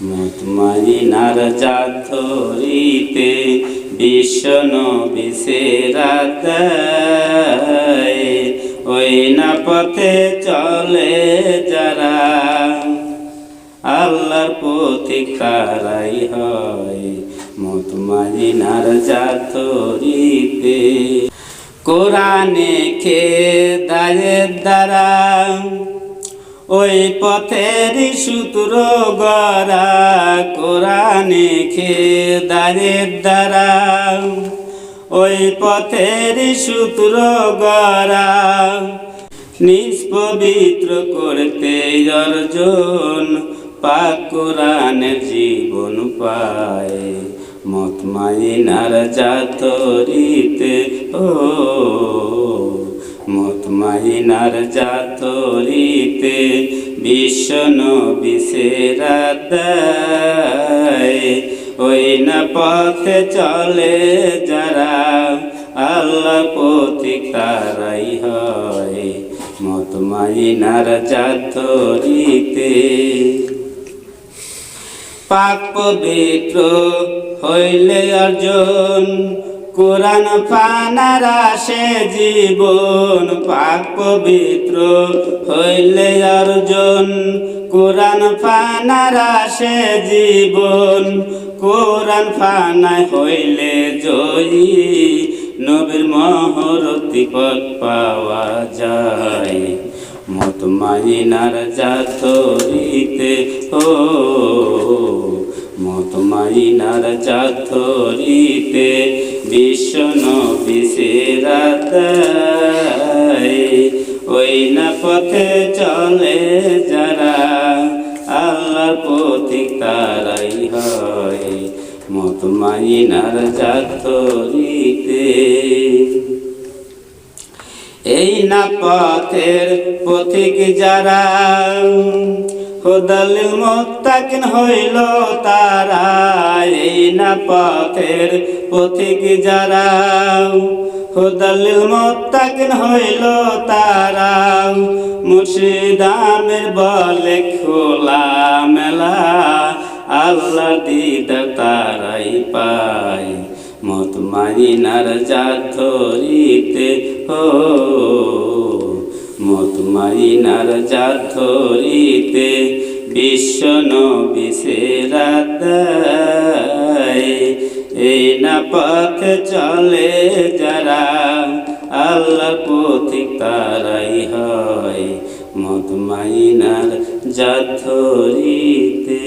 মুতমাইনার জাত ধরিতে বিশ্ব নবী সেরা দেয়। ওই না পথে চলে যারা আল্লাহর পথিক তারাই হয় মুতমাইনার জাত ধরিতে। কোরআনে খেদায়ের দ্বারা ওই পথের সূত্র গড়া। কোরআনে খেদায়ের দ্বারা ওই পথের সূত্র গড়া। নিষ্পবিত্র করতে অর্জন পাক কোরআনের জীবন পায় মুতমাইনার জাত ধরিতে। ও মুতমাইনার জাত ধরিতে বিশ্ব নবী সেরা দেয়। ওই না পথে চলে যারা আল্লাহ পথিক তারাই হয় মুতমাইনার জাত ধরিতে। পাক পবিত্র হইলে অর্জন কোরআন পানার আসে জীবন। পাক পবিত্র হইলে অর্জন কোরআন পানার আসে জীবন। কোরআন পানায় হইলে জয়ী নবীর মহরতি পথ পাওয়া যায় মুতমাইনার জাত ধরিতে। ও মুতমাইনার জাত ধরিতে বিশ্ব নবী সেরা দেয়। ওই না পথে চলে যারা আল্লাহর পথিক তারাই হয় মুতমাইনার জাত ধরিতে। এই না পথের পথিক যারা হুদাল মুত্তাকিন হইল তারা। এই না পথের পথিক যারা হুদাল মুত্তাকিন হইল তারা। মুর্শিদ আমির বলে খোলা মেলা আল্লাহ দিদার তারাই পায় মুতমাইনার জাত ধরিতে। ও মুতমাইনার জাত ধরিতে বিশ্ব নবী সেরা দেয়। এই না পথে চলে যারা আল্লাহর পথিক তারাই হয় মুতমাইনার জাত ধরিতে।